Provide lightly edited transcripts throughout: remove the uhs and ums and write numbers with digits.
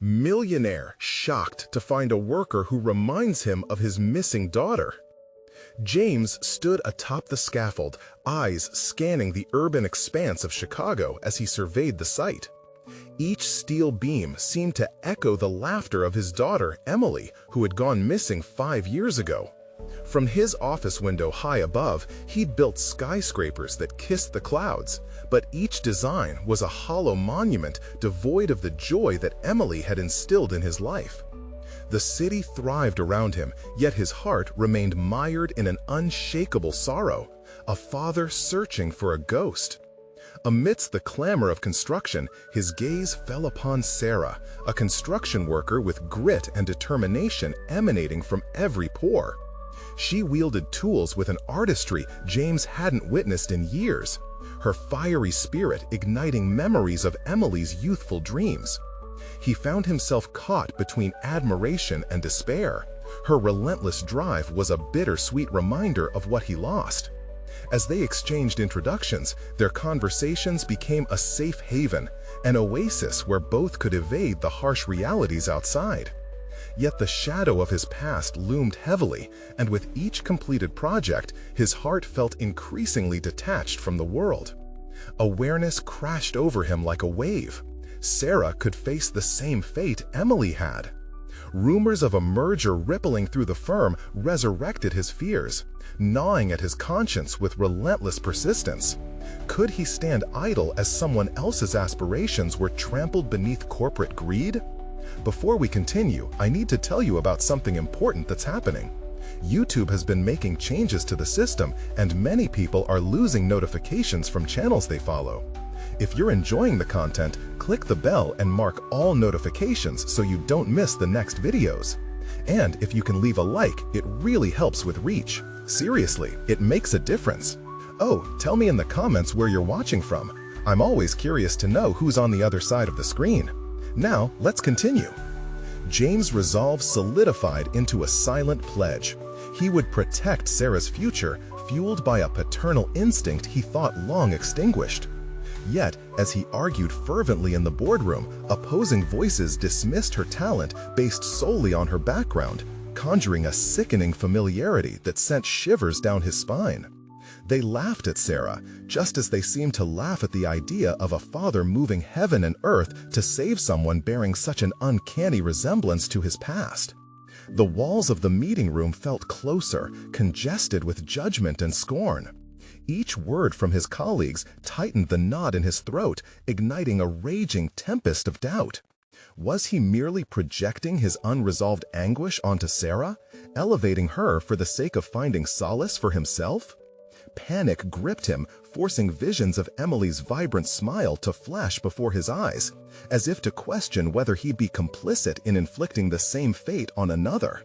Millionaire shocked to find a worker who reminds him of his missing daughter. James stood atop the scaffold, eyes scanning the urban expanse of Chicago as he surveyed the site. Each steel beam seemed to echo the laughter of his daughter, Emily, who had gone missing 5 years ago. From his office window high above, he'd built skyscrapers that kissed the clouds, but each design was a hollow monument devoid of the joy that Emily had instilled in his life. The city thrived around him, yet his heart remained mired in an unshakable sorrow, a father searching for a ghost. Amidst the clamor of construction, his gaze fell upon Sarah, a construction worker with grit and determination emanating from every pore. She wielded tools with an artistry James hadn't witnessed in years, her fiery spirit igniting memories of Emily's youthful dreams. He found himself caught between admiration and despair. Her relentless drive was a bittersweet reminder of what he lost. As they exchanged introductions, their conversations became a safe haven, an oasis where both could evade the harsh realities outside. Yet the shadow of his past loomed heavily, and with each completed project, his heart felt increasingly detached from the world. Awareness crashed over him like a wave. Sarah could face the same fate Emily had. Rumors of a merger rippling through the firm resurrected his fears, gnawing at his conscience with relentless persistence. Could he stand idle as someone else's aspirations were trampled beneath corporate greed? Before we continue, I need to tell you about something important that's happening. YouTube has been making changes to the system, and many people are losing notifications from channels they follow. If you're enjoying the content, click the bell and mark all notifications so you don't miss the next videos. And if you can leave a like, it really helps with reach. Seriously, it makes a difference. Oh, tell me in the comments where you're watching from. I'm always curious to know who's on the other side of the screen. Now, let's continue. James' resolve solidified into a silent pledge. He would protect Sarah's future, fueled by a paternal instinct he thought long extinguished. Yet, as he argued fervently in the boardroom, opposing voices dismissed her talent based solely on her background, conjuring a sickening familiarity that sent shivers down his spine. They laughed at Sarah, just as they seemed to laugh at the idea of a father moving heaven and earth to save someone bearing such an uncanny resemblance to his past. The walls of the meeting room felt closer, congested with judgment and scorn. Each word from his colleagues tightened the knot in his throat, igniting a raging tempest of doubt. Was he merely projecting his unresolved anguish onto Sarah, elevating her for the sake of finding solace for himself? Panic gripped him, forcing visions of Emily's vibrant smile to flash before his eyes, as if to question whether he'd be complicit in inflicting the same fate on another.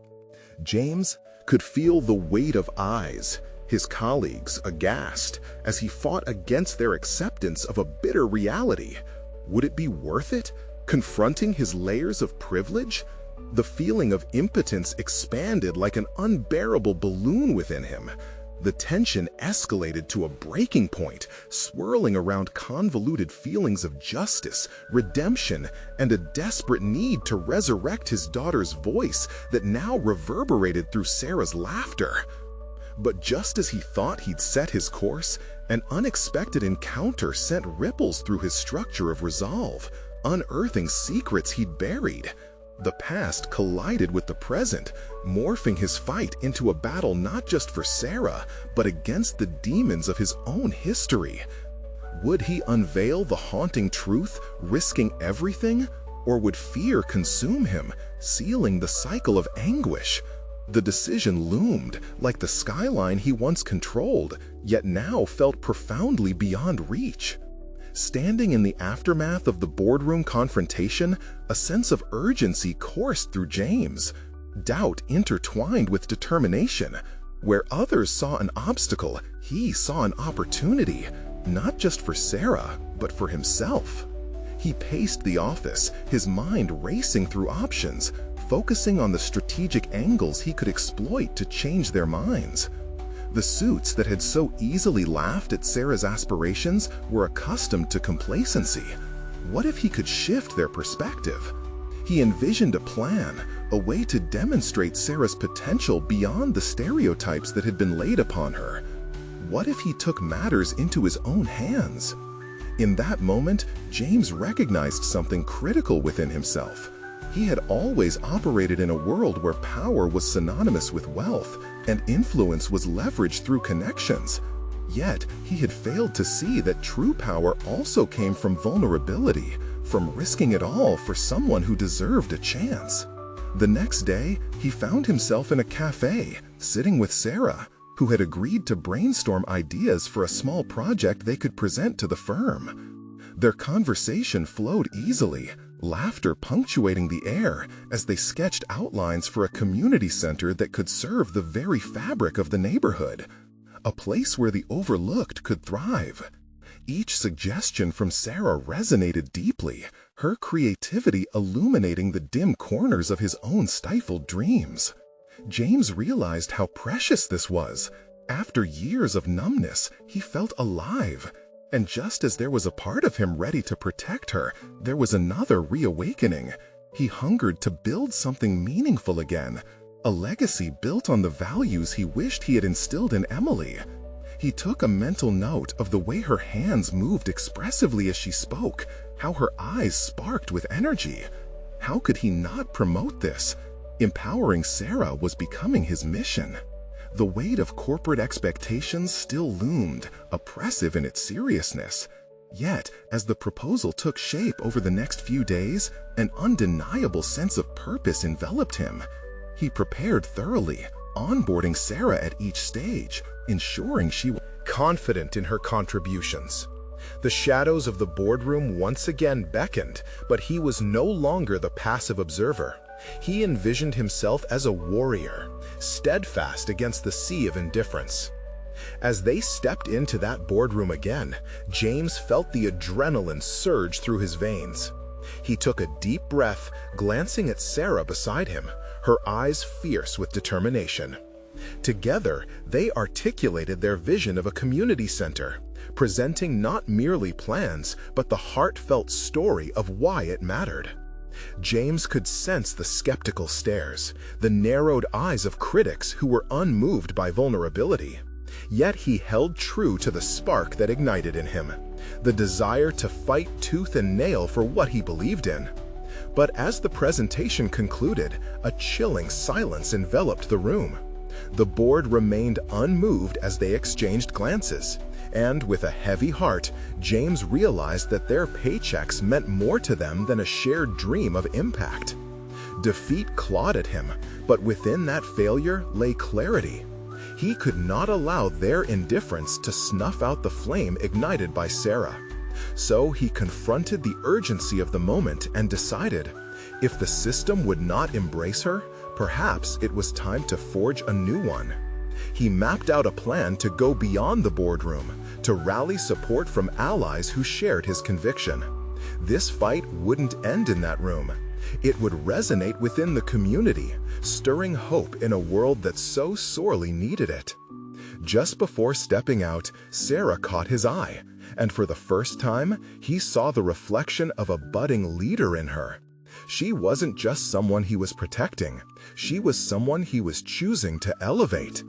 James could feel the weight of eyes, his colleagues aghast, as he fought against their acceptance of a bitter reality. Would it be worth it, confronting his layers of privilege? The feeling of impotence expanded like an unbearable balloon within him. The tension escalated to a breaking point, swirling around convoluted feelings of justice, redemption, and a desperate need to resurrect his daughter's voice that now reverberated through Sarah's laughter. But just as he thought he'd set his course, an unexpected encounter sent ripples through his structure of resolve, unearthing secrets he'd buried. The past collided with the present, morphing his fight into a battle not just for Sarah, but against the demons of his own history. Would he unveil the haunting truth, risking everything? Or would fear consume him, sealing the cycle of anguish? The decision loomed, like the skyline he once controlled, yet now felt profoundly beyond reach. Standing in the aftermath of the boardroom confrontation, a sense of urgency coursed through James. Doubt intertwined with determination. Where others saw an obstacle, he saw an opportunity, not just for Sarah, but for himself. He paced the office, his mind racing through options, focusing on the strategic angles he could exploit to change their minds. The suits that had so easily laughed at Sarah's aspirations were accustomed to complacency. What if he could shift their perspective? He envisioned a plan, a way to demonstrate Sarah's potential beyond the stereotypes that had been laid upon her. What if he took matters into his own hands? In that moment, James recognized something critical within himself. He had always operated in a world where power was synonymous with wealth and influence was leveraged through connections. Yet, he had failed to see that true power also came from vulnerability, from risking it all for someone who deserved a chance. The next day, he found himself in a cafe, sitting with Sarah, who had agreed to brainstorm ideas for a small project they could present to the firm. Their conversation flowed easily, laughter punctuating the air as they sketched outlines for a community center that could serve the very fabric of the neighborhood, a place where the overlooked could thrive. Each suggestion from Sarah resonated deeply, her creativity illuminating the dim corners of his own stifled dreams. James realized how precious this was. After years of numbness, he felt alive. And just as there was a part of him ready to protect her, there was another reawakening. He hungered to build something meaningful again, a legacy built on the values he wished he had instilled in Emily. He took a mental note of the way her hands moved expressively as she spoke, how her eyes sparked with energy. How could he not promote this? Empowering Sarah was becoming his mission. The weight of corporate expectations still loomed, oppressive in its seriousness. Yet, as the proposal took shape over the next few days, an undeniable sense of purpose enveloped him. He prepared thoroughly, onboarding Sarah at each stage, ensuring she was confident in her contributions. The shadows of the boardroom once again beckoned, but he was no longer the passive observer. He envisioned himself as a warrior, steadfast against the sea of indifference. As they stepped into that boardroom again, James felt the adrenaline surge through his veins. He took a deep breath, glancing at Sarah beside him, her eyes fierce with determination. Together, they articulated their vision of a community center, presenting not merely plans, but the heartfelt story of why it mattered. James could sense the skeptical stares, the narrowed eyes of critics who were unmoved by vulnerability. Yet he held true to the spark that ignited in him, the desire to fight tooth and nail for what he believed in. But as the presentation concluded, a chilling silence enveloped the room. The board remained unmoved as they exchanged glances, and with a heavy heart, James realized that their paychecks meant more to them than a shared dream of impact. Defeat clawed at him, but within that failure lay clarity. He could not allow their indifference to snuff out the flame ignited by Sarah. So he confronted the urgency of the moment and decided, if the system would not embrace her, perhaps it was time to forge a new one. He mapped out a plan to go beyond the boardroom, to rally support from allies who shared his conviction. This fight wouldn't end in that room. It would resonate within the community, stirring hope in a world that so sorely needed it. Just before stepping out, Sarah caught his eye, and for the first time, he saw the reflection of a budding leader in her. She wasn't just someone he was protecting, she was someone he was choosing to elevate.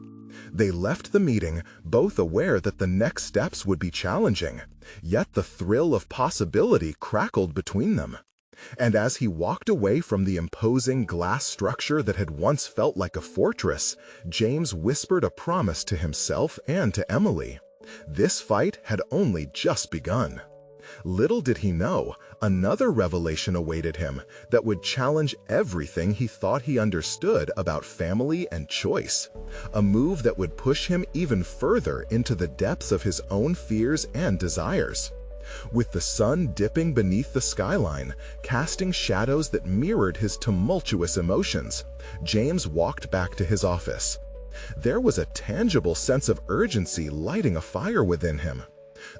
They left the meeting, both aware that the next steps would be challenging, yet the thrill of possibility crackled between them. And as he walked away from the imposing glass structure that had once felt like a fortress, James whispered a promise to himself and to Emily. This fight had only just begun. Little did he know, another revelation awaited him that would challenge everything he thought he understood about family and choice, a move that would push him even further into the depths of his own fears and desires. With the sun dipping beneath the skyline, casting shadows that mirrored his tumultuous emotions, James walked back to his office. There was a tangible sense of urgency lighting a fire within him.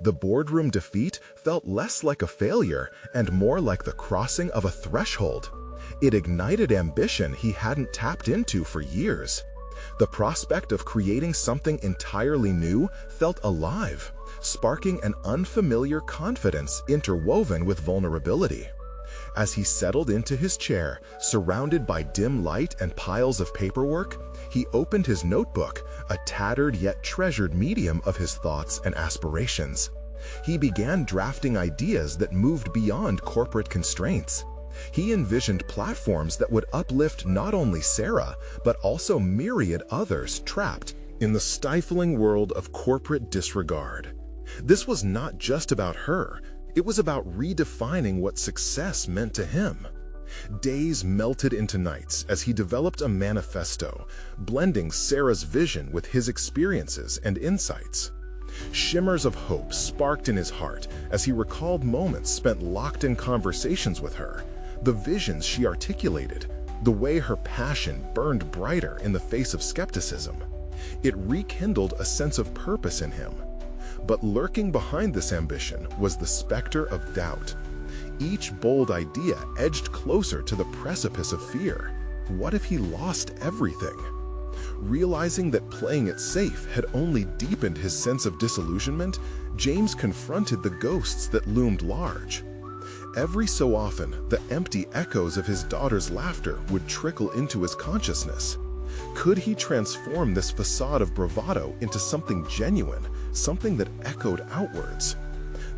The boardroom defeat felt less like a failure and more like the crossing of a threshold. It ignited ambition he hadn't tapped into for years. The prospect of creating something entirely new felt alive, sparking an unfamiliar confidence interwoven with vulnerability. As he settled into his chair, surrounded by dim light and piles of paperwork, he opened his notebook, a tattered yet treasured medium of his thoughts and aspirations. He began drafting ideas that moved beyond corporate constraints. He envisioned platforms that would uplift not only Sarah, but also myriad others trapped in the stifling world of corporate disregard. This was not just about her, it was about redefining what success meant to him. Days melted into nights as he developed a manifesto, blending Sarah's vision with his experiences and insights. Shimmers of hope sparked in his heart as he recalled moments spent locked in conversations with her, the visions she articulated, the way her passion burned brighter in the face of skepticism. It rekindled a sense of purpose in him. But lurking behind this ambition was the specter of doubt. Each bold idea edged closer to the precipice of fear. What if he lost everything? Realizing that playing it safe had only deepened his sense of disillusionment, James confronted the ghosts that loomed large. Every so often, the empty echoes of his daughter's laughter would trickle into his consciousness. Could he transform this facade of bravado into something genuine, something that echoed outwards?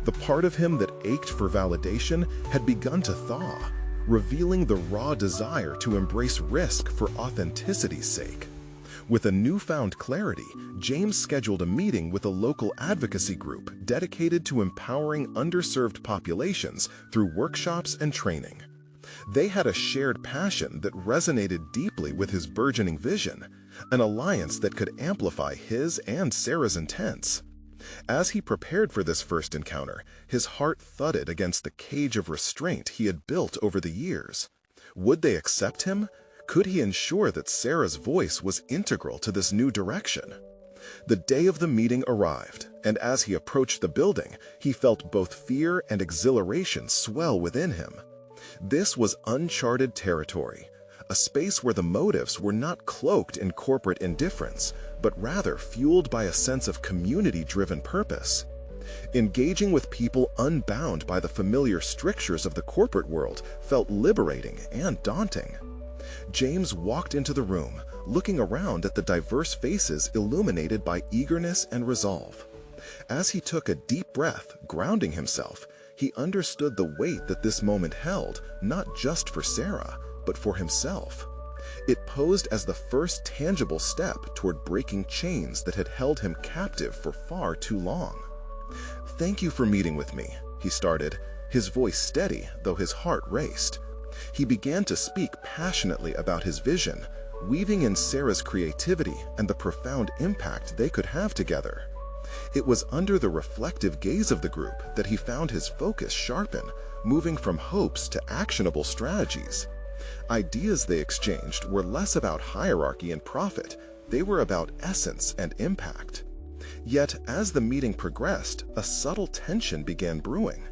The part of him that ached for validation had begun to thaw, revealing the raw desire to embrace risk for authenticity's sake. With a newfound clarity, James scheduled a meeting with a local advocacy group dedicated to empowering underserved populations through workshops and training. They had a shared passion that resonated deeply with his burgeoning vision, an alliance that could amplify his and Sarah's intents. As he prepared for this first encounter, his heart thudded against the cage of restraint he had built over the years. Would they accept him? Could he ensure that Sarah's voice was integral to this new direction? The day of the meeting arrived, and as he approached the building, he felt both fear and exhilaration swell within him. This was uncharted territory, a space where the motives were not cloaked in corporate indifference, but rather fueled by a sense of community-driven purpose. Engaging with people unbound by the familiar strictures of the corporate world felt liberating and daunting. James walked into the room, looking around at the diverse faces illuminated by eagerness and resolve. As he took a deep breath, grounding himself, he understood the weight that this moment held, not just for Sarah, but for himself. It posed as the first tangible step toward breaking chains that had held him captive for far too long. "Thank you for meeting with me," he started, his voice steady, though his heart raced. He began to speak passionately about his vision, weaving in Sarah's creativity and the profound impact they could have together. It was under the reflective gaze of the group that he found his focus sharpen, moving from hopes to actionable strategies. Ideas they exchanged were less about hierarchy and profit, they were about essence and impact. Yet, as the meeting progressed, a subtle tension began brewing.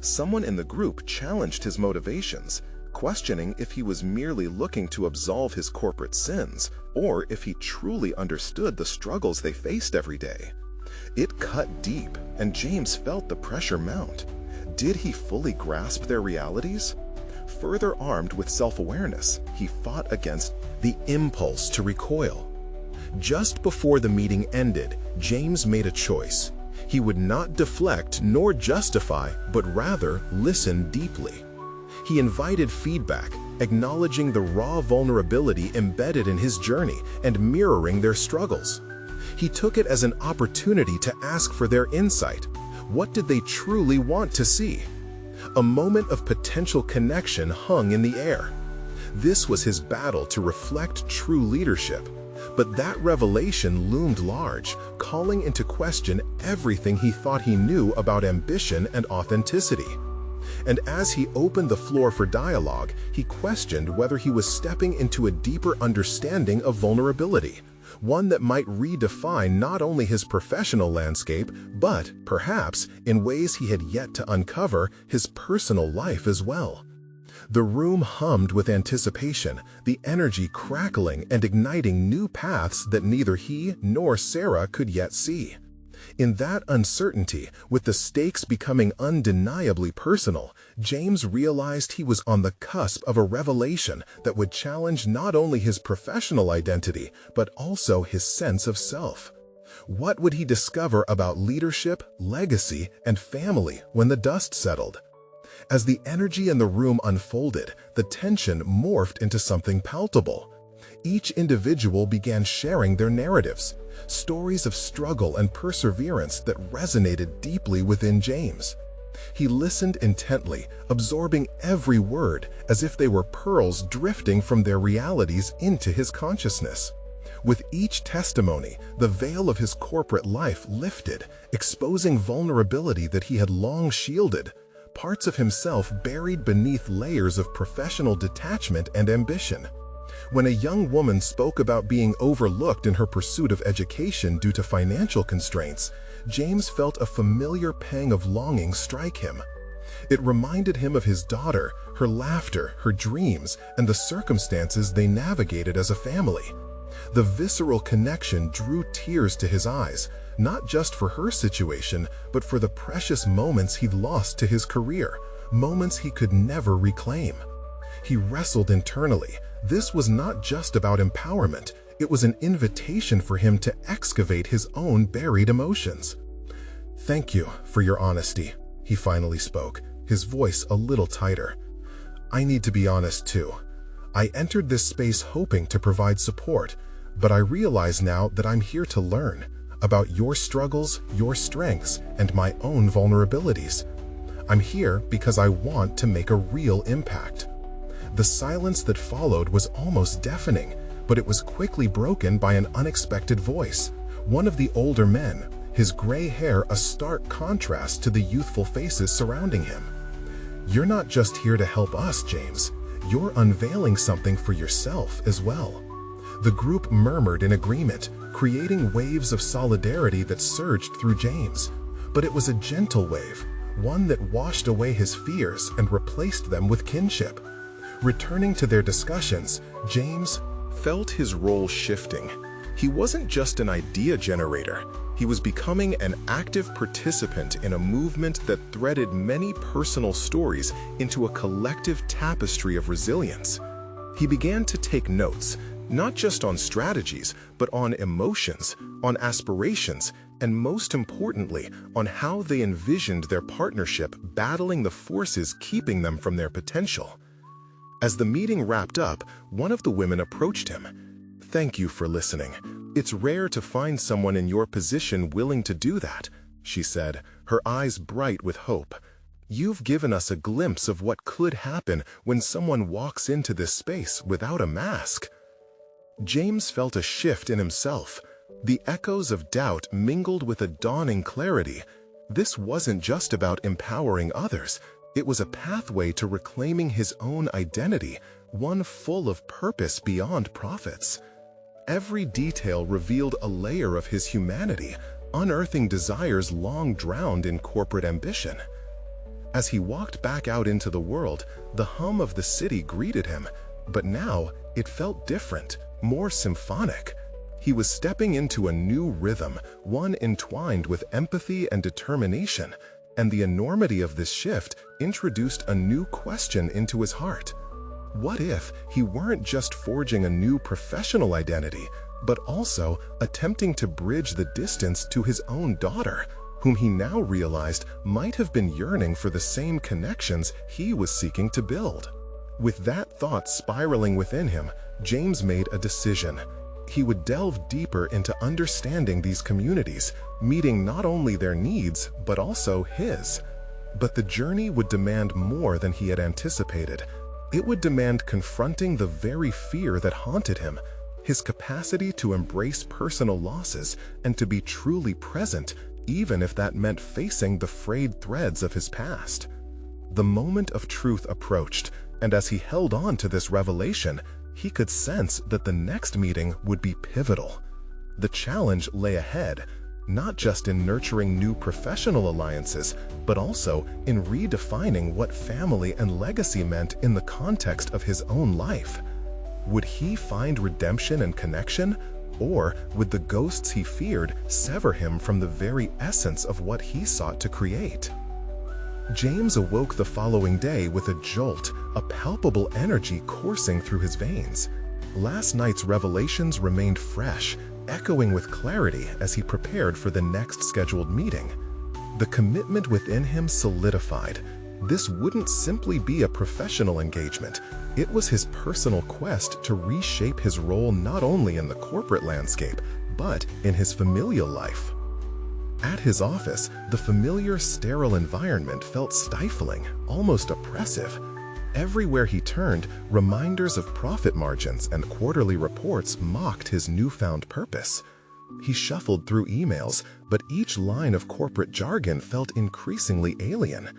Someone in the group challenged his motivations, questioning if he was merely looking to absolve his corporate sins, or if he truly understood the struggles they faced every day. It cut deep, and James felt the pressure mount. Did he fully grasp their realities? Further armed with self-awareness, he fought against the impulse to recoil. Just before the meeting ended, James made a choice. He would not deflect nor justify, but rather listen deeply. He invited feedback, acknowledging the raw vulnerability embedded in his journey and mirroring their struggles. He took it as an opportunity to ask for their insight. What did they truly want to see? A moment of potential connection hung in the air. This was his battle to reflect true leadership. But that revelation loomed large, calling into question everything he thought he knew about ambition and authenticity. And as he opened the floor for dialogue, he questioned whether he was stepping into a deeper understanding of vulnerability, one that might redefine not only his professional landscape, but, perhaps, in ways he had yet to uncover, his personal life as well. The room hummed with anticipation, the energy crackling and igniting new paths that neither he nor Sarah could yet see. In that uncertainty, with the stakes becoming undeniably personal, James realized he was on the cusp of a revelation that would challenge not only his professional identity, but also his sense of self. What would he discover about leadership, legacy, and family when the dust settled? As the energy in the room unfolded, the tension morphed into something palpable. Each individual began sharing their narratives, stories of struggle and perseverance that resonated deeply within James. He listened intently, absorbing every word as if they were pearls drifting from their realities into his consciousness. With each testimony, the veil of his corporate life lifted, exposing vulnerability that he had long shielded, parts of himself buried beneath layers of professional detachment and ambition. When a young woman spoke about being overlooked in her pursuit of education due to financial constraints, James felt a familiar pang of longing strike him. It reminded him of his daughter, her laughter, her dreams, and the circumstances they navigated as a family. The visceral connection drew tears to his eyes, not just for her situation, but for the precious moments he'd lost to his career, moments he could never reclaim. He wrestled internally. This was not just about empowerment, it was an invitation for him to excavate his own buried emotions. "Thank you for your honesty," he finally spoke, his voice a little tighter. "I need to be honest too. I entered this space hoping to provide support, but I realize now that I'm here to learn about your struggles, your strengths, and my own vulnerabilities. I'm here because I want to make a real impact." The silence that followed was almost deafening, but it was quickly broken by an unexpected voice. One of the older men, his gray hair a stark contrast to the youthful faces surrounding him. "You're not just here to help us, James. You're unveiling something for yourself as well." The group murmured in agreement, creating waves of solidarity that surged through James. But it was a gentle wave, one that washed away his fears and replaced them with kinship. Returning to their discussions, James felt his role shifting. He wasn't just an idea generator. He was becoming an active participant in a movement that threaded many personal stories into a collective tapestry of resilience. He began to take notes, not just on strategies, but on emotions, on aspirations, and most importantly, on how they envisioned their partnership battling the forces keeping them from their potential. As the meeting wrapped up, one of the women approached him. "Thank you for listening. It's rare to find someone in your position willing to do that," she said, her eyes bright with hope. "You've given us a glimpse of what could happen when someone walks into this space without a mask." James felt a shift in himself. The echoes of doubt mingled with a dawning clarity. This wasn't just about empowering others. It was a pathway to reclaiming his own identity, one full of purpose beyond profits. Every detail revealed a layer of his humanity, unearthing desires long drowned in corporate ambition. As he walked back out into the world, the hum of the city greeted him, but now it felt different, more symphonic. He was stepping into a new rhythm, one entwined with empathy and determination, and the enormity of this shift introduced a new question into his heart. What if he weren't just forging a new professional identity, but also attempting to bridge the distance to his own daughter, whom he now realized might have been yearning for the same connections he was seeking to build? With that thought spiraling within him, James made a decision. He would delve deeper into understanding these communities, meeting not only their needs, but also his. But the journey would demand more than he had anticipated. It would demand confronting the very fear that haunted him, his capacity to embrace personal losses and to be truly present, even if that meant facing the frayed threads of his past. The moment of truth approached, and as he held on to this revelation, he could sense that the next meeting would be pivotal. The challenge lay ahead, not just in nurturing new professional alliances, but also in redefining what family and legacy meant in the context of his own life. Would he find redemption and connection, Or would the ghosts he feared sever him from the very essence of what he sought to create? James awoke the following day with a jolt, a palpable energy coursing through his veins. Last night's revelations remained fresh, echoing with clarity as he prepared for the next scheduled meeting. The commitment within him solidified. This wouldn't simply be a professional engagement. It was his personal quest to reshape his role not only in the corporate landscape, but in his familial life. At his office, the familiar, sterile environment felt stifling, almost oppressive. Everywhere he turned, reminders of profit margins and quarterly reports mocked his newfound purpose. He shuffled through emails, but each line of corporate jargon felt increasingly alien.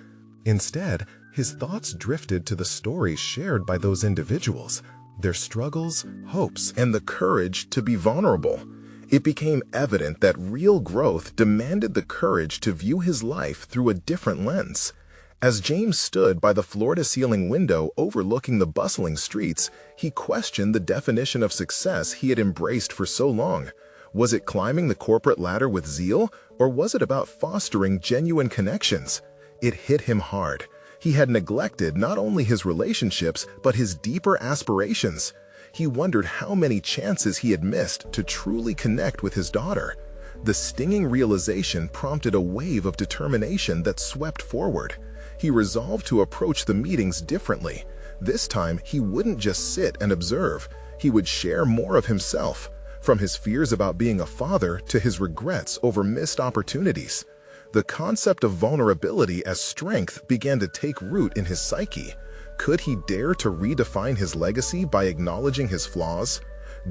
Instead, his thoughts drifted to the stories shared by those individuals, their struggles, hopes, and the courage to be vulnerable. It became evident that real growth demanded the courage to view his life through a different lens. As James stood by the floor-to-ceiling window overlooking the bustling streets, he questioned the definition of success he had embraced for so long. Was it climbing the corporate ladder with zeal, or was it about fostering genuine connections? It hit him hard. He had neglected not only his relationships, but his deeper aspirations. He wondered how many chances he had missed to truly connect with his daughter. The stinging realization prompted a wave of determination that swept forward. He resolved to approach the meetings differently. This time, he wouldn't just sit and observe. He would share more of himself, from his fears about being a father to his regrets over missed opportunities. The concept of vulnerability as strength began to take root in his psyche. Could he dare to redefine his legacy by acknowledging his flaws?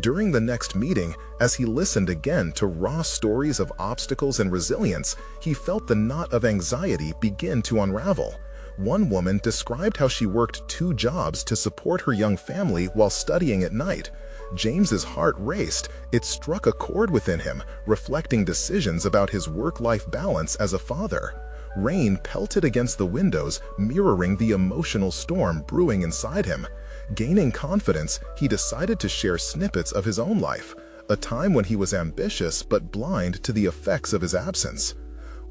During the next meeting, as he listened again to raw stories of obstacles and resilience, he felt the knot of anxiety begin to unravel. One woman described how she worked 2 jobs to support her young family while studying at night. James's heart raced. It struck a chord within him, reflecting decisions about his work-life balance as a father. Rain pelted against the windows, mirroring the emotional storm brewing inside him. Gaining confidence, he decided to share snippets of his own life, a time when he was ambitious but blind to the effects of his absence.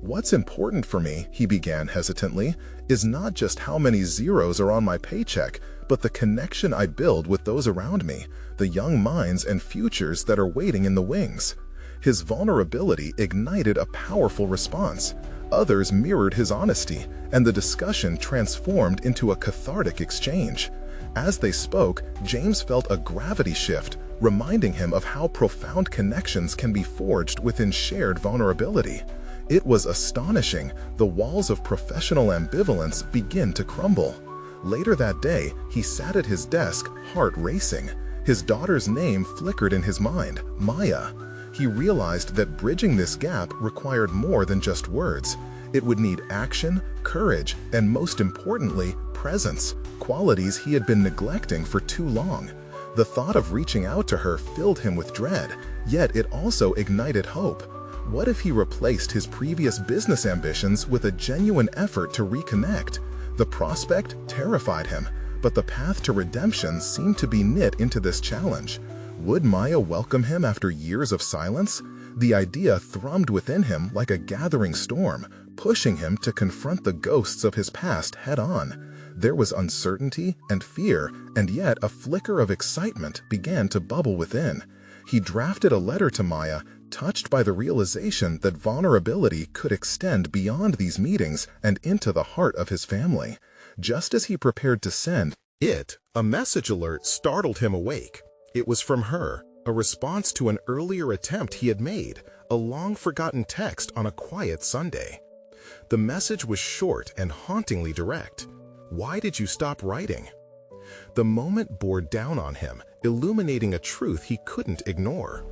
"What's important for me," he began hesitantly, "is not just how many zeros are on my paycheck, but the connection I build with those around me, the young minds and futures that are waiting in the wings." His vulnerability ignited a powerful response. Others mirrored his honesty, and the discussion transformed into a cathartic exchange. As they spoke, James felt a gravity shift, reminding him of how profound connections can be forged within shared vulnerability. It was astonishing. The walls of professional ambivalence began to crumble. Later that day, he sat at his desk, heart racing. His daughter's name flickered in his mind, Maya. He realized that bridging this gap required more than just words. It would need action, courage, and most importantly, presence, qualities he had been neglecting for too long. The thought of reaching out to her filled him with dread, yet it also ignited hope. What if he replaced his previous business ambitions with a genuine effort to reconnect? The prospect terrified him, but the path to redemption seemed to be knit into this challenge. Would Maya welcome him after years of silence? The idea thrummed within him like a gathering storm, pushing him to confront the ghosts of his past head-on. There was uncertainty and fear, and yet a flicker of excitement began to bubble within. He drafted a letter to Maya, touched by the realization that vulnerability could extend beyond these meetings and into the heart of his family. Just as he prepared to send it, a message alert startled him awake. It was from her, a response to an earlier attempt he had made, a long-forgotten text on a quiet Sunday. The message was short and hauntingly direct. "Why did you stop writing?" The moment bore down on him, illuminating a truth he couldn't ignore.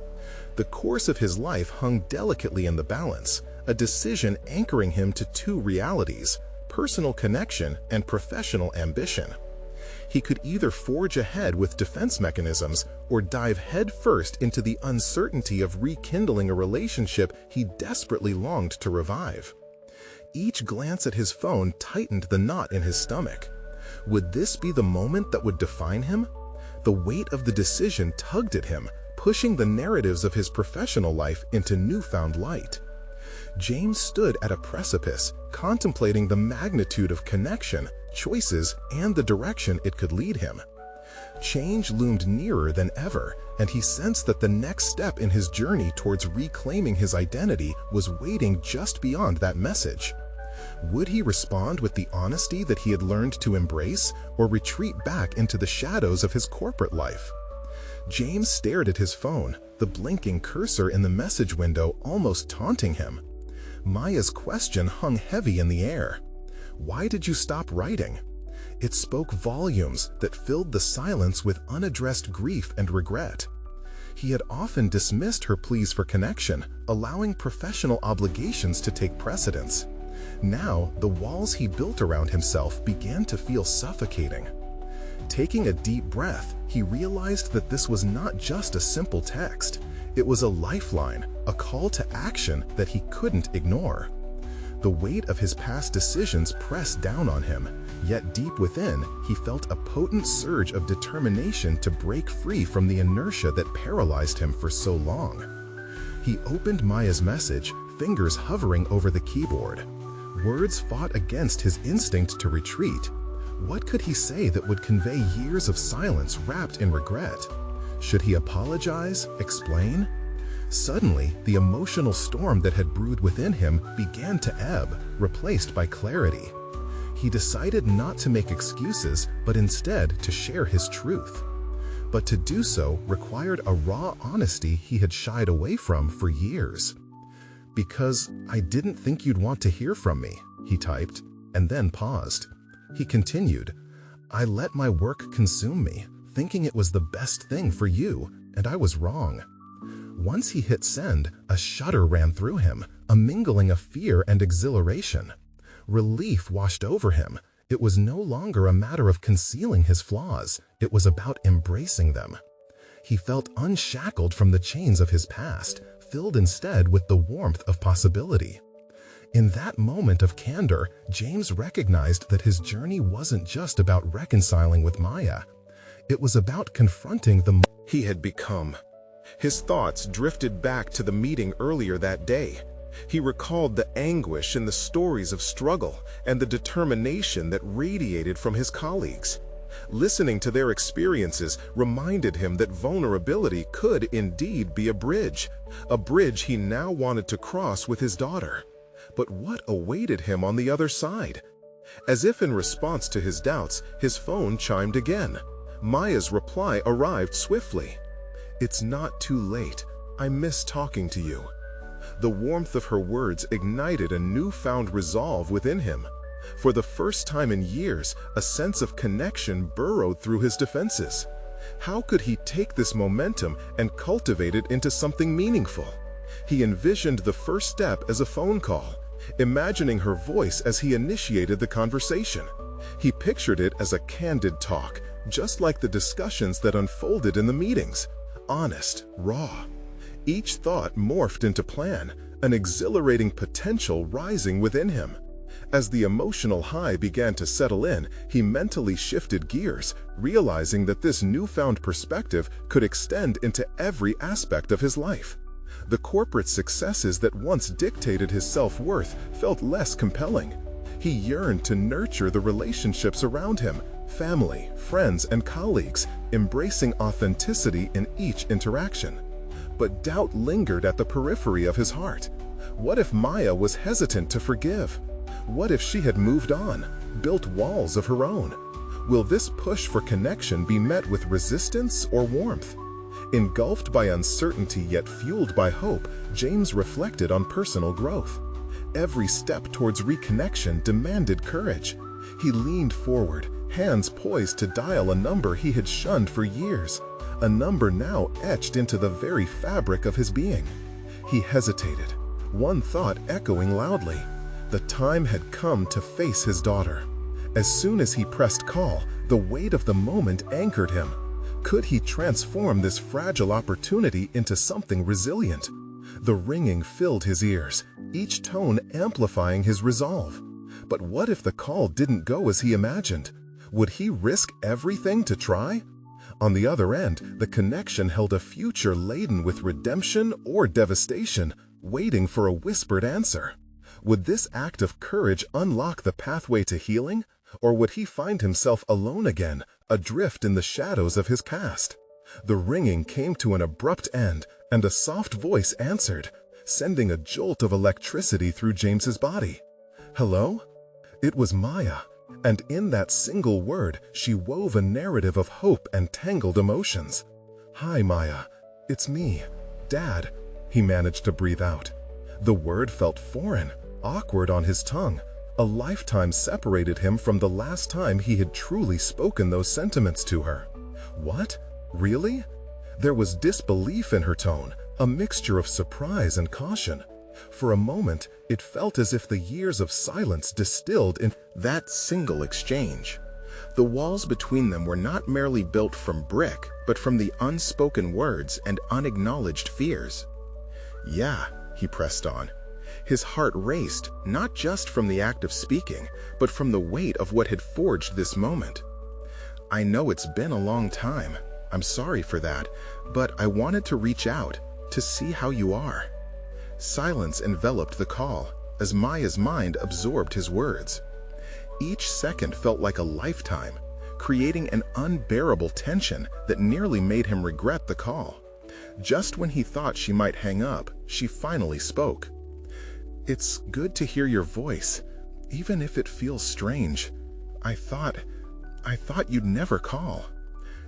The course of his life hung delicately in the balance, a decision anchoring him to 2 realities: personal connection and professional ambition. He could either forge ahead with defense mechanisms or dive headfirst into the uncertainty of rekindling a relationship he desperately longed to revive. Each glance at his phone tightened the knot in his stomach. Would this be the moment that would define him? The weight of the decision tugged at him, pushing the narratives of his professional life into newfound light. James stood at a precipice, contemplating the magnitude of connection, choices, and the direction it could lead him. Change loomed nearer than ever, and he sensed that the next step in his journey towards reclaiming his identity was waiting just beyond that message. Would he respond with the honesty that he had learned to embrace, or retreat back into the shadows of his corporate life? James stared at his phone, the blinking cursor in the message window almost taunting him. Maya's question hung heavy in the air. "Why did you stop writing?" It spoke volumes that filled the silence with unaddressed grief and regret. He had often dismissed her pleas for connection, allowing professional obligations to take precedence. Now, the walls he built around himself began to feel suffocating. Taking a deep breath, he realized that this was not just a simple text. It was a lifeline, a call to action that he couldn't ignore. The weight of his past decisions pressed down on him, yet deep within, he felt a potent surge of determination to break free from the inertia that paralyzed him for so long. He opened Maya's message, fingers hovering over the keyboard. Words fought against his instinct to retreat. What could he say that would convey years of silence wrapped in regret? Should he apologize, explain? Suddenly, the emotional storm that had brewed within him began to ebb, replaced by clarity. He decided not to make excuses, but instead to share his truth. But to do so required a raw honesty he had shied away from for years. "Because I didn't think you'd want to hear from me," he typed, and then paused. He continued, "I let my work consume me, thinking it was the best thing for you, and I was wrong." Once he hit send, a shudder ran through him, a mingling of fear and exhilaration. Relief washed over him. It was no longer a matter of concealing his flaws, it was about embracing them. He felt unshackled from the chains of his past, filled instead with the warmth of possibility. In that moment of candor, James recognized that his journey wasn't just about reconciling with Maya. It was about confronting the he had become. His thoughts drifted back to the meeting earlier that day. He recalled the anguish in the stories of struggle and the determination that radiated from his colleagues. Listening to their experiences reminded him that vulnerability could indeed be a bridge he now wanted to cross with his daughter. But what awaited him on the other side? As if in response to his doubts, his phone chimed again. Maya's reply arrived swiftly. "It's not too late. I miss talking to you." The warmth of her words ignited a newfound resolve within him. For the first time in years, a sense of connection burrowed through his defenses. How could he take this momentum and cultivate it into something meaningful? He envisioned the first step as a phone call, imagining her voice as he initiated the conversation. He pictured it as a candid talk, just like the discussions that unfolded in the meetings. Honest, raw. Each thought morphed into plan, an exhilarating potential rising within him. As the emotional high began to settle in, he mentally shifted gears, realizing that this newfound perspective could extend into every aspect of his life. The corporate successes that once dictated his self-worth felt less compelling. He yearned to nurture the relationships around him, family, friends, and colleagues, embracing authenticity in each interaction. But doubt lingered at the periphery of his heart. What if Maya was hesitant to forgive? What if she had moved on, built walls of her own? Will this push for connection be met with resistance or warmth? Engulfed by uncertainty yet fueled by hope, James reflected on personal growth. Every step towards reconnection demanded courage. He leaned forward, hands poised to dial a number he had shunned for years, a number now etched into the very fabric of his being. He hesitated, one thought echoing loudly. The time had come to face his daughter. As soon as he pressed call, the weight of the moment anchored him. Could he transform this fragile opportunity into something resilient? The ringing filled his ears, each tone amplifying his resolve. But what if the call didn't go as he imagined? Would he risk everything to try? On the other end, the connection held a future laden with redemption or devastation, waiting for a whispered answer. Would this act of courage unlock the pathway to healing, or would he find himself alone again, adrift in the shadows of his past? The ringing came to an abrupt end, and a soft voice answered, sending a jolt of electricity through James's body. "Hello?" It was Maya, and in that single word, she wove a narrative of hope and tangled emotions. "Hi, Maya. It's me, Dad," he managed to breathe out. The word felt foreign, awkward on his tongue. A lifetime separated him from the last time he had truly spoken those sentiments to her. "What? Really?" There was disbelief in her tone, a mixture of surprise and caution. For a moment, it felt as if the years of silence distilled in that single exchange. The walls between them were not merely built from brick, but from the unspoken words and unacknowledged fears. "Yeah," he pressed on. His heart raced, not just from the act of speaking, but from the weight of what had forged this moment. "I know it's been a long time. I'm sorry for that, but I wanted to reach out, to see how you are." Silence enveloped the call, as Maya's mind absorbed his words. Each second felt like a lifetime, creating an unbearable tension that nearly made him regret the call. Just when he thought she might hang up, she finally spoke. "It's good to hear your voice, even if it feels strange. I thought you'd never call."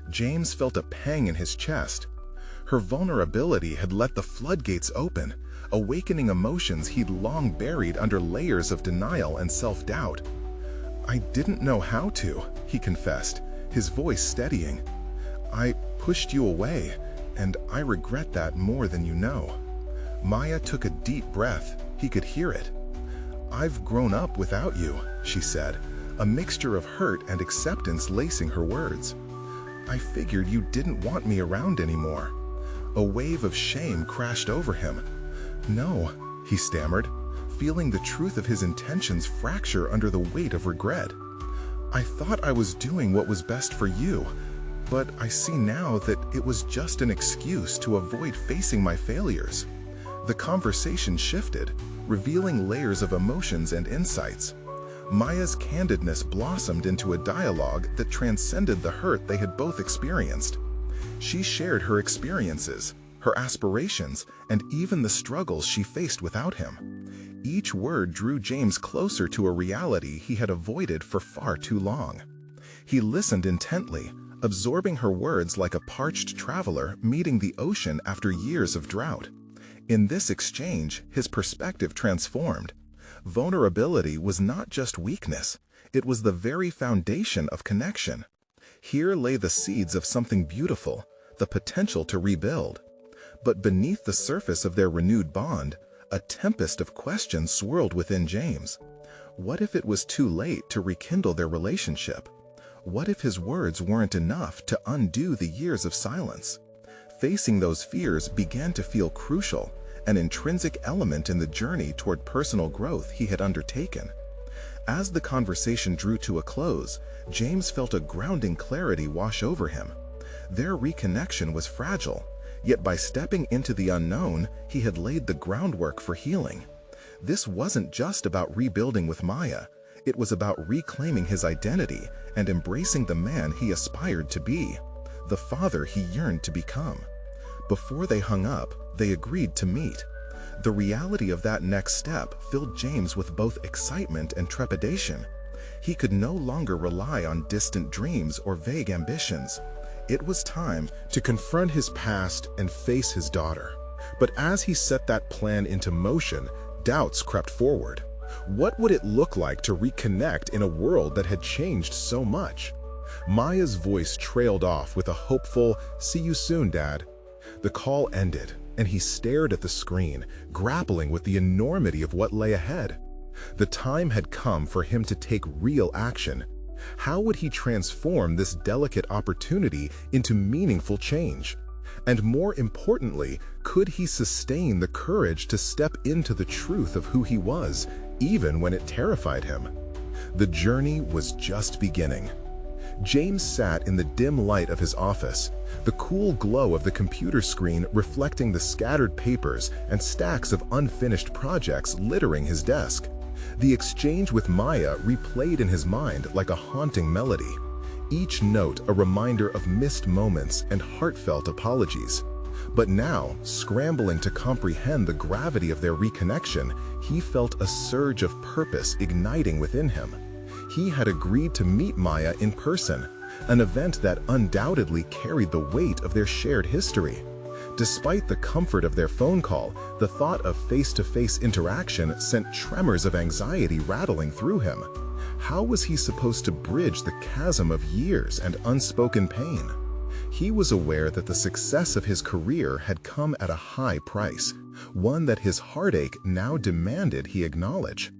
James felt a pang in his chest. Her vulnerability had let the floodgates open, awakening emotions he'd long buried under layers of denial and self-doubt. "I didn't know how to," he confessed, his voice steadying. "I pushed you away, and I regret that more than you know." Maya took a deep breath. He could hear it. "I've grown up without you," she said, a mixture of hurt and acceptance lacing her words. "I figured you didn't want me around anymore." A wave of shame crashed over him. "No," he stammered, feeling the truth of his intentions fracture under the weight of regret. "I thought I was doing what was best for you, but I see now that it was just an excuse to avoid facing my failures." The conversation shifted, revealing layers of emotions and insights. Maya's candidness blossomed into a dialogue that transcended the hurt they had both experienced. She shared her experiences, her aspirations, and even the struggles she faced without him. Each word drew James closer to a reality he had avoided for far too long. He listened intently, absorbing her words like a parched traveler meeting the ocean after years of drought. In this exchange, his perspective transformed. Vulnerability was not just weakness, it was the very foundation of connection. Here lay the seeds of something beautiful, the potential to rebuild. But beneath the surface of their renewed bond, a tempest of questions swirled within James. What if it was too late to rekindle their relationship? What if his words weren't enough to undo the years of silence? Facing those fears began to feel crucial, an intrinsic element in the journey toward personal growth he had undertaken. As the conversation drew to a close, James felt a grounding clarity wash over him. Their reconnection was fragile, yet by stepping into the unknown, he had laid the groundwork for healing. This wasn't just about rebuilding with Maya, it was about reclaiming his identity and embracing the man he aspired to be, the father he yearned to become. Before they hung up, they agreed to meet. The reality of that next step filled James with both excitement and trepidation. He could no longer rely on distant dreams or vague ambitions. It was time to confront his past and face his daughter. But as he set that plan into motion, doubts crept forward. What would it look like to reconnect in a world that had changed so much? Maya's voice trailed off with a hopeful, "See you soon, Dad." The call ended, and he stared at the screen, grappling with the enormity of what lay ahead. The time had come for him to take real action. How would he transform this delicate opportunity into meaningful change? And more importantly, could he sustain the courage to step into the truth of who he was, even when it terrified him? The journey was just beginning. James sat in the dim light of his office, the cool glow of the computer screen reflecting the scattered papers and stacks of unfinished projects littering his desk. The exchange with Maya replayed in his mind like a haunting melody, each note a reminder of missed moments and heartfelt apologies. But now, scrambling to comprehend the gravity of their reconnection, he felt a surge of purpose igniting within him. He had agreed to meet Maya in person, an event that undoubtedly carried the weight of their shared history. Despite the comfort of their phone call, the thought of face-to-face interaction sent tremors of anxiety rattling through him. How was he supposed to bridge the chasm of years and unspoken pain? He was aware that the success of his career had come at a high price, one that his heartache now demanded he acknowledge.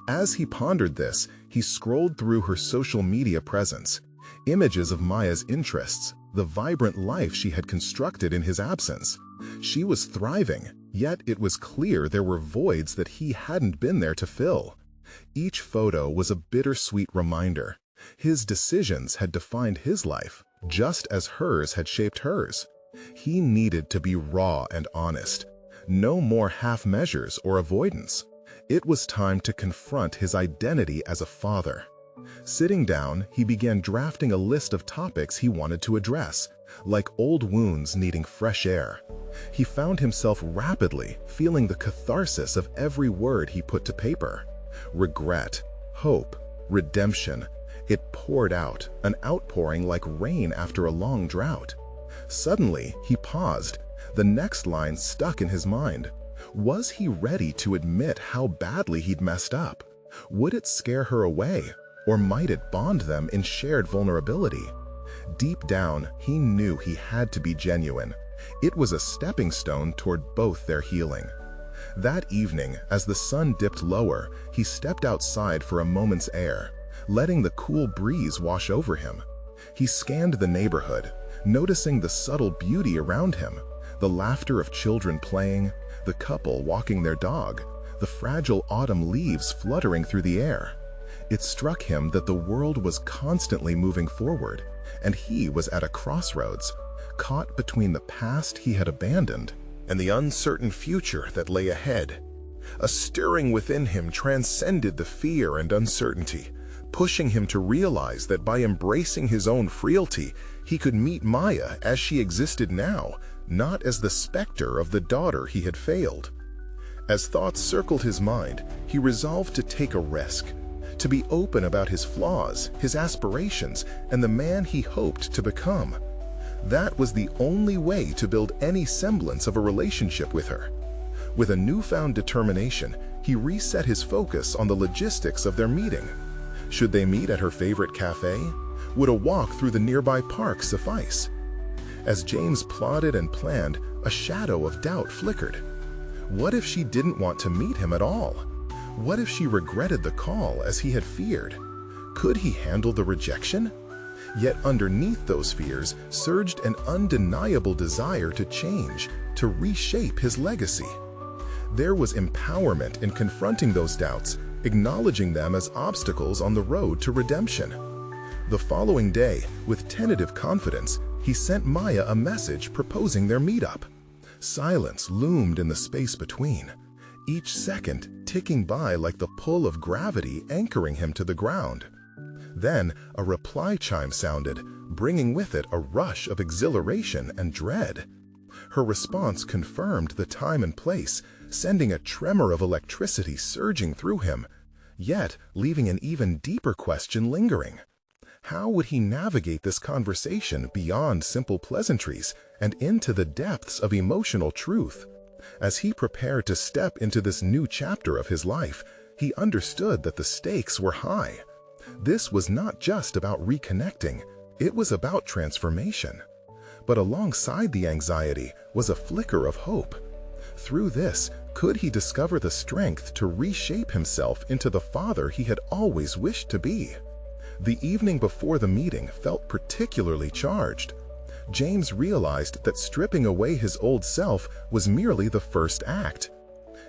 As he pondered this, he scrolled through her social media presence. Images of Maya's interests, the vibrant life she had constructed in his absence. She was thriving, yet it was clear there were voids that he hadn't been there to fill. Each photo was a bittersweet reminder. His decisions had defined his life, just as hers had shaped hers. He needed to be raw and honest. No more half measures or avoidance. It was time to confront his identity as a father. Sitting down, he began drafting a list of topics he wanted to address, like old wounds needing fresh air. He found himself rapidly feeling the catharsis of every word he put to paper. Regret, hope, redemption. It poured out, an outpouring like rain after a long drought. Suddenly, he paused. The next line stuck in his mind. Was he ready to admit how badly he'd messed up? Would it scare her away, or might it bond them in shared vulnerability? Deep down, he knew he had to be genuine. It was a stepping stone toward both their healing. That evening, as the sun dipped lower, he stepped outside for a moment's air, letting the cool breeze wash over him. He scanned the neighborhood, noticing the subtle beauty around him, the laughter of children playing, the couple walking their dog, the fragile autumn leaves fluttering through the air. It struck him that the world was constantly moving forward, and he was at a crossroads, caught between the past he had abandoned and the uncertain future that lay ahead. A stirring within him transcended the fear and uncertainty, pushing him to realize that by embracing his own frailty, he could meet Maya as she existed now, not as the specter of the daughter he had failed. As thoughts circled his mind, he resolved to take a risk, to be open about his flaws, his aspirations, and the man he hoped to become. That was the only way to build any semblance of a relationship with her. With a newfound determination, he reset his focus on the logistics of their meeting. Should they meet at her favorite cafe? Would a walk through the nearby park suffice? As James plotted and planned, a shadow of doubt flickered. What if she didn't want to meet him at all? What if she regretted the call as he had feared? Could he handle the rejection? Yet underneath those fears surged an undeniable desire to change, to reshape his legacy. There was empowerment in confronting those doubts, acknowledging them as obstacles on the road to redemption. The following day, with tentative confidence, he sent Maya a message proposing their meetup. Silence loomed in the space between, each second ticking by like the pull of gravity anchoring him to the ground. Then a reply chime sounded, bringing with it a rush of exhilaration and dread. Her response confirmed the time and place, sending a tremor of electricity surging through him, yet leaving an even deeper question lingering. How would he navigate this conversation beyond simple pleasantries and into the depths of emotional truth? As he prepared to step into this new chapter of his life, he understood that the stakes were high. This was not just about reconnecting, it was about transformation. But alongside the anxiety was a flicker of hope. Through this, could he discover the strength to reshape himself into the father he had always wished to be? The evening before the meeting felt particularly charged. James realized that stripping away his old self was merely the first act.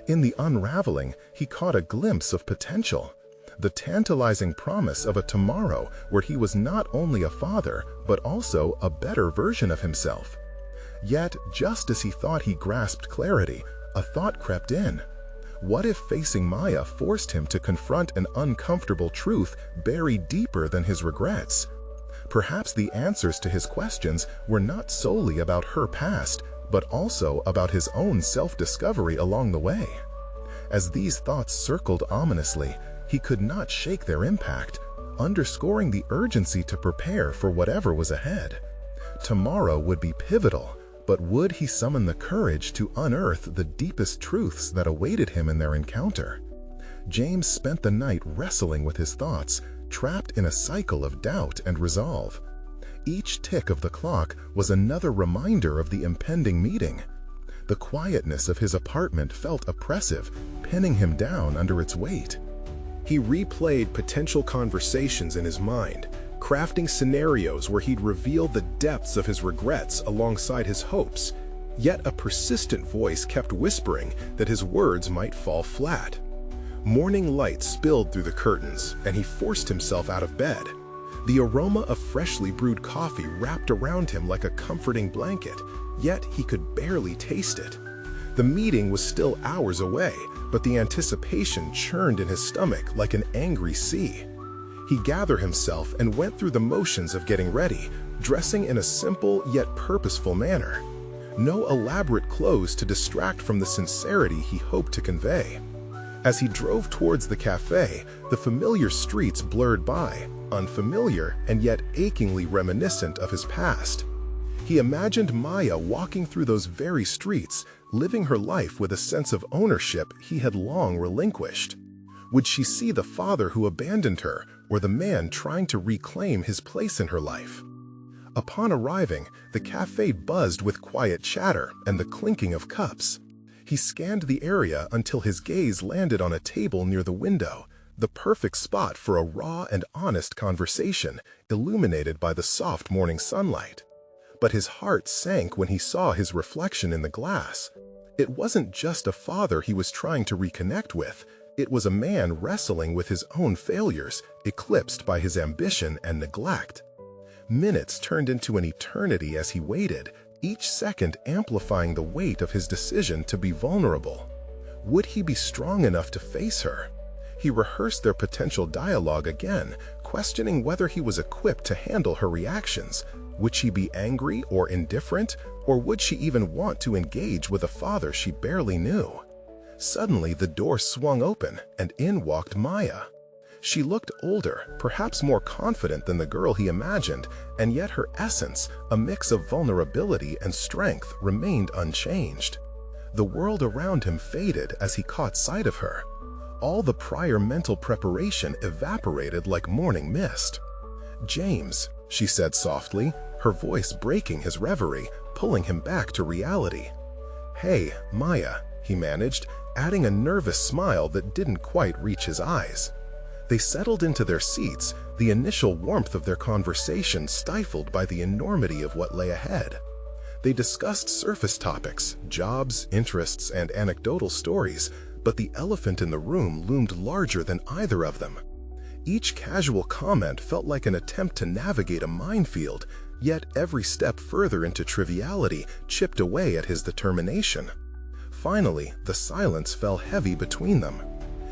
In the unraveling, he caught a glimpse of potential. the tantalizing promise of a tomorrow where he was not only a father, but also a better version of himself. Yet, just as he thought he grasped clarity, a thought crept in. What if facing Maya forced him to confront an uncomfortable truth buried deeper than his regrets? Perhaps the answers to his questions were not solely about her past, but also about his own self-discovery along the way. As these thoughts circled ominously, he could not shake their impact, underscoring the urgency to prepare for whatever was ahead. Tomorrow would be pivotal, but would he summon the courage to unearth the deepest truths that awaited him in their encounter? James spent the night wrestling with his thoughts, trapped in a cycle of doubt and resolve. Each tick of the clock was another reminder of the impending meeting. The quietness of his apartment felt oppressive, pinning him down under its weight. He replayed potential conversations in his mind, crafting scenarios where he'd reveal the depths of his regrets alongside his hopes, yet a persistent voice kept whispering that his words might fall flat. Morning light spilled through the curtains, and he forced himself out of bed. The aroma of freshly brewed coffee wrapped around him like a comforting blanket, yet he could barely taste it. The meeting was still hours away, but the anticipation churned in his stomach like an angry sea. He gathered himself and went through the motions of getting ready, dressing in a simple yet purposeful manner. No elaborate clothes to distract from the sincerity he hoped to convey. As he drove towards the cafe, the familiar streets blurred by, unfamiliar and yet achingly reminiscent of his past. He imagined Maya walking through those very streets, living her life with a sense of ownership he had long relinquished. Would she see the father who abandoned her, or the man trying to reclaim his place in her life? Upon arriving, the cafe buzzed with quiet chatter and the clinking of cups. He scanned the area until his gaze landed on a table near the window, the perfect spot for a raw and honest conversation, illuminated by the soft morning sunlight. But his heart sank when he saw his reflection in the glass. It wasn't just a father he was trying to reconnect with. It was a man wrestling with his own failures, eclipsed by his ambition and neglect. Minutes turned into an eternity as he waited, each second amplifying the weight of his decision to be vulnerable. Would he be strong enough to face her? He rehearsed their potential dialogue again, questioning whether he was equipped to handle her reactions. Would she be angry or indifferent, or would she even want to engage with a father she barely knew? Suddenly, the door swung open, and in walked Maya. She looked older, perhaps more confident than the girl he imagined, and yet her essence, a mix of vulnerability and strength, remained unchanged. The world around him faded as he caught sight of her. All the prior mental preparation evaporated like morning mist. "James," she said softly, her voice breaking his reverie, pulling him back to reality. "Hey, Maya," he managed, adding a nervous smile that didn't quite reach his eyes. They settled into their seats, the initial warmth of their conversation stifled by the enormity of what lay ahead. They discussed surface topics, jobs, interests, and anecdotal stories, but the elephant in the room loomed larger than either of them. Each casual comment felt like an attempt to navigate a minefield, yet every step further into triviality chipped away at his determination. Finally, the silence fell heavy between them.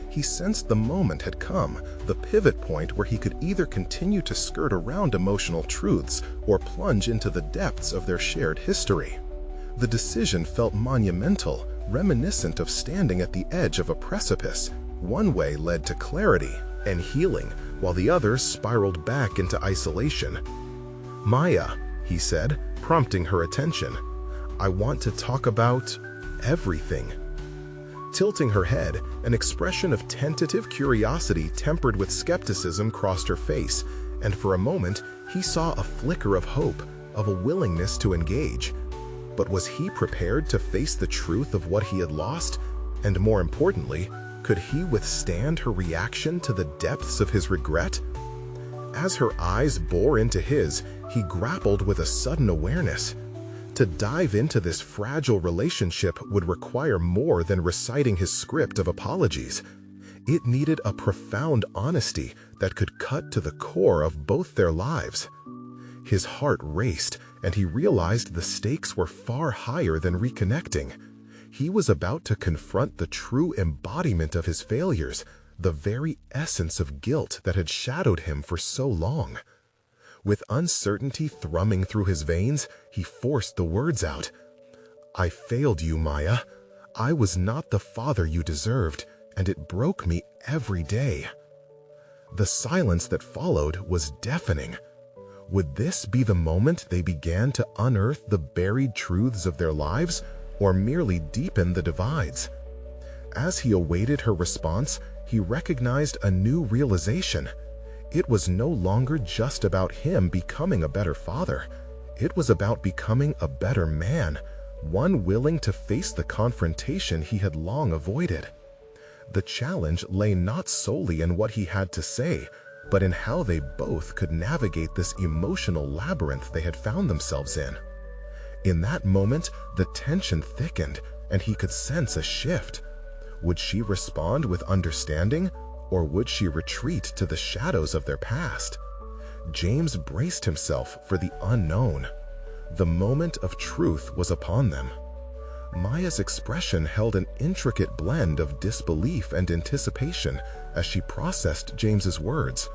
He sensed the moment had come, the pivot point where he could either continue to skirt around emotional truths or plunge into the depths of their shared history. The decision felt monumental, reminiscent of standing at the edge of a precipice. One way led to clarity and healing, while the other spiraled back into isolation. "Maya," he said, prompting her attention, "I want to talk about everything." Tilting her head, an expression of tentative curiosity tempered with skepticism crossed her face, and for a moment he saw a flicker of hope, of a willingness to engage. But was he prepared to face the truth of what he had lost? And more importantly, could he withstand her reaction to the depths of his regret? As her eyes bore into his, he grappled with a sudden awareness. To dive into this fragile relationship would require more than reciting his script of apologies. It needed a profound honesty that could cut to the core of both their lives. His heart raced, and he realized the stakes were far higher than reconnecting. He was about to confront the true embodiment of his failures, the very essence of guilt that had shadowed him for so long. With uncertainty thrumming through his veins, he forced the words out. "I failed you, Maya. I was not the father you deserved, and it broke me every day." The silence that followed was deafening. Would this be the moment they began to unearth the buried truths of their lives, or merely deepen the divides? As he awaited her response, he recognized a new realization. It was no longer just about him becoming a better father. It was about becoming a better man, one willing to face the confrontation he had long avoided. The challenge lay not solely in what he had to say, but in how they both could navigate this emotional labyrinth they had found themselves in. In that moment, the tension thickened, and he could sense a shift. Would she respond with understanding, or would she retreat to the shadows of their past? James braced himself for the unknown. The moment of truth was upon them. Maya's expression held an intricate blend of disbelief and anticipation as she processed James's words.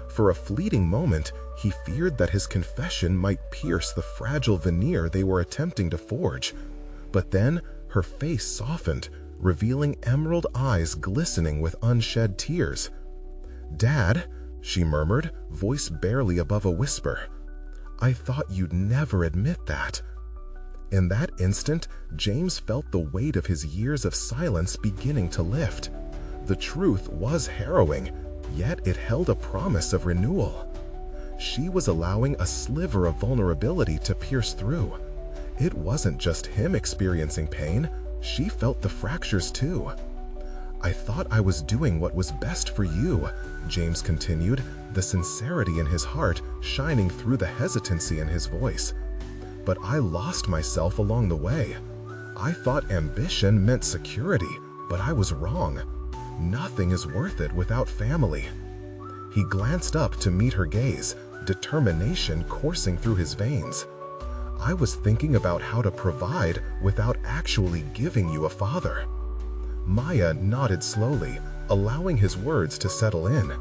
For a fleeting moment, he feared that his confession might pierce the fragile veneer they were attempting to forge. But then, her face softened, revealing emerald eyes glistening with unshed tears. "Dad," she murmured, voice barely above a whisper, "I thought you'd never admit that." In that instant, James felt the weight of his years of silence beginning to lift. The truth was harrowing, yet it held a promise of renewal. She was allowing a sliver of vulnerability to pierce through. It wasn't just him experiencing pain, she felt the fractures too. "I thought I was doing what was best for you," James continued, the sincerity in his heart shining through the hesitancy in his voice. "But I lost myself along the way. I thought ambition meant security, but I was wrong. Nothing is worth it without family." He glanced up to meet her gaze, determination coursing through his veins. "I was thinking about how to provide without actually giving you a father." Maya nodded slowly, allowing his words to settle in.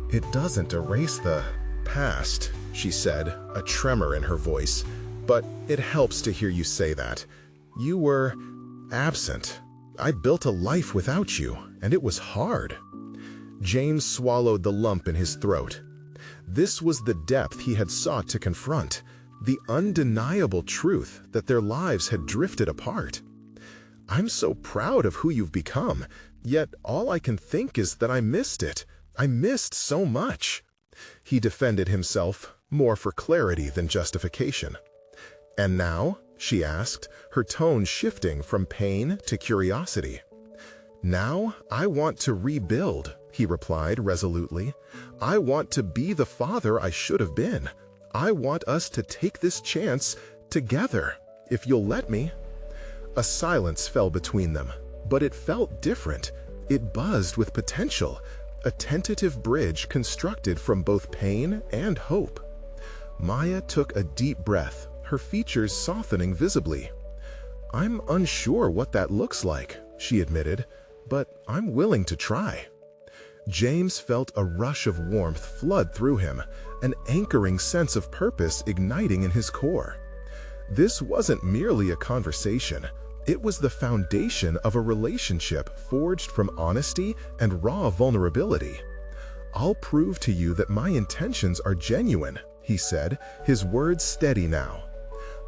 "It doesn't erase the past," she said, a tremor in her voice. "But it helps to hear you say that. You were absent. I built a life without you, and it was hard." James swallowed the lump in his throat. This was the depth he had sought to confront, the undeniable truth that their lives had drifted apart. "I'm so proud of who you've become, yet all I can think is that I missed it. I missed so much." He defended himself, more for clarity than justification. "And now?" she asked, her tone shifting from pain to curiosity. "Now I want to rebuild," he replied resolutely. "I want to be the father I should have been. I want us to take this chance together, if you'll let me." A silence fell between them, but it felt different. It buzzed with potential, a tentative bridge constructed from both pain and hope. Maya took a deep breath, her features softening visibly. "I'm unsure what that looks like," she admitted, "but I'm willing to try." James felt a rush of warmth flood through him, an anchoring sense of purpose igniting in his core. This wasn't merely a conversation. It was the foundation of a relationship forged from honesty and raw vulnerability. "I'll prove to you that my intentions are genuine," he said, his words steady now.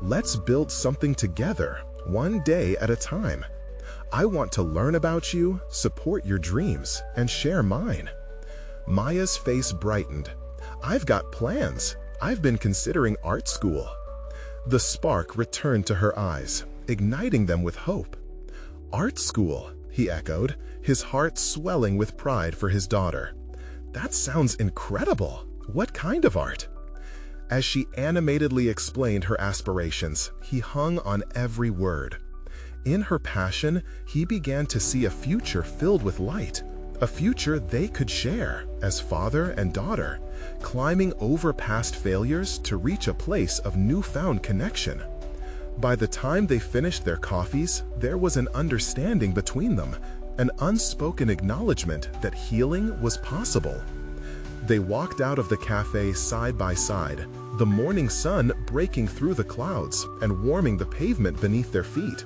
"Let's build something together, one day at a time. I want to learn about you, support your dreams, and share mine." Maya's face brightened. "I've got plans. I've been considering art school." The spark returned to her eyes, igniting them with hope. "Art school," he echoed, his heart swelling with pride for his daughter. "That sounds incredible. What kind of art?" As she animatedly explained her aspirations, he hung on every word. In her passion, he began to see a future filled with light, a future they could share as father and daughter, climbing over past failures to reach a place of newfound connection. By the time they finished their coffees, there was an understanding between them, an unspoken acknowledgement that healing was possible. They walked out of the cafe side by side, the morning sun breaking through the clouds and warming the pavement beneath their feet.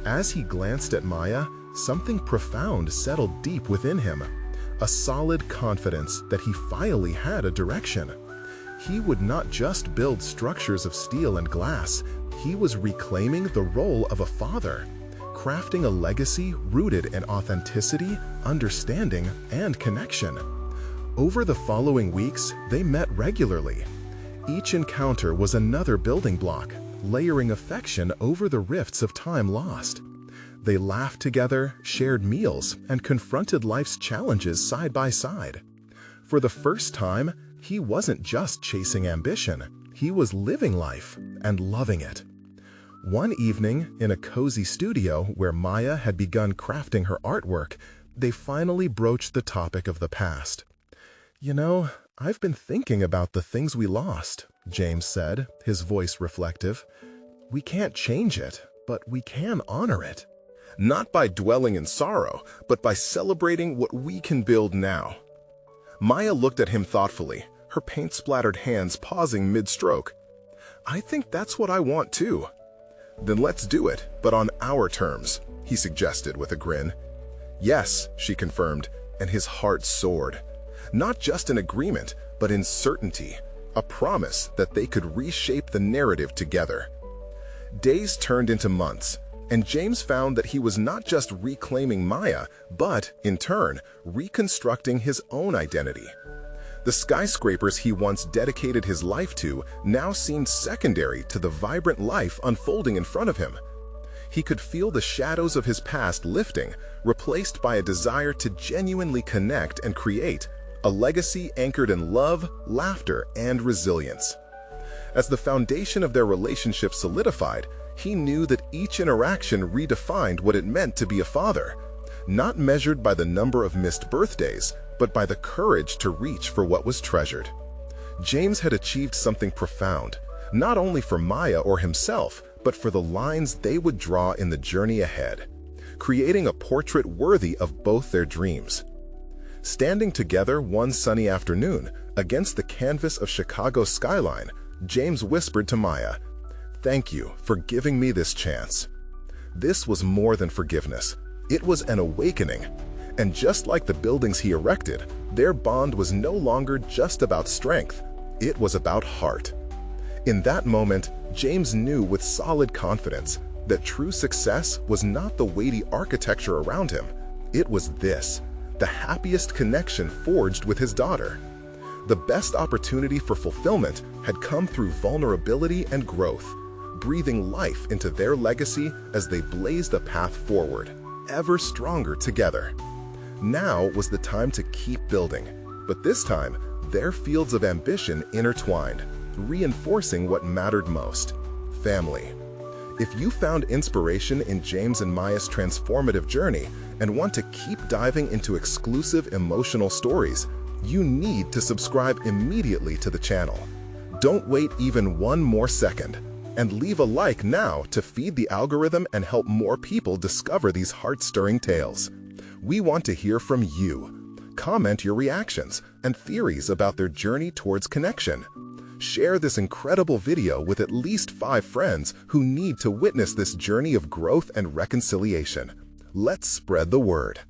As he glanced at Maya, something profound settled deep within him, a solid confidence that he finally had a direction. He would not just build structures of steel and glass, he was reclaiming the role of a father, crafting a legacy rooted in authenticity, understanding, and connection. Over the following weeks, they met regularly. Each encounter was another building block, layering affection over the rifts of time lost. They laughed together, shared meals, and confronted life's challenges side by side. For the first time, he wasn't just chasing ambition, he was living life and loving it. One evening, in a cozy studio where Maya had begun crafting her artwork, they finally broached the topic of the past. "You know, I've been thinking about the things we lost," James said, his voice reflective. "We can't change it, but we can honor it. Not by dwelling in sorrow, but by celebrating what we can build now." Maya looked at him thoughtfully, her paint-splattered hands pausing mid-stroke. "I think that's what I want too." "Then let's do it, but on our terms," he suggested with a grin. "Yes," she confirmed, and his heart soared. Not just in agreement, but in certainty, a promise that they could reshape the narrative together. Days turned into months, and James found that he was not just reclaiming Maya, but, in turn, reconstructing his own identity. The skyscrapers he once dedicated his life to now seemed secondary to the vibrant life unfolding in front of him. He could feel the shadows of his past lifting, replaced by a desire to genuinely connect and create, a legacy anchored in love, laughter, and resilience. As the foundation of their relationship solidified, he knew that each interaction redefined what it meant to be a father, not measured by the number of missed birthdays, but by the courage to reach for what was treasured. James had achieved something profound, not only for Maya or himself, but for the lines they would draw in the journey ahead, creating a portrait worthy of both their dreams. Standing together one sunny afternoon against the canvas of Chicago's skyline, James whispered to Maya, "Thank you for giving me this chance." This was more than forgiveness. It was an awakening. And just like the buildings he erected, their bond was no longer just about strength. It was about heart. In that moment, James knew with solid confidence that true success was not the weighty architecture around him. It was this, the happiest connection forged with his daughter. The best opportunity for fulfillment had come through vulnerability and growth, breathing life into their legacy as they blazed a path forward, ever stronger together. Now was the time to keep building, but this time, their fields of ambition intertwined, reinforcing what mattered most: family. If you found inspiration in James and Maya's transformative journey and want to keep diving into exclusive emotional stories, you need to subscribe immediately to the channel. Don't wait even one more second, and leave a like now to feed the algorithm and help more people discover these heart-stirring tales. We want to hear from you. Comment your reactions and theories about their journey towards connection. Share this incredible video with at least 5 friends who need to witness this journey of growth and reconciliation. Let's spread the word.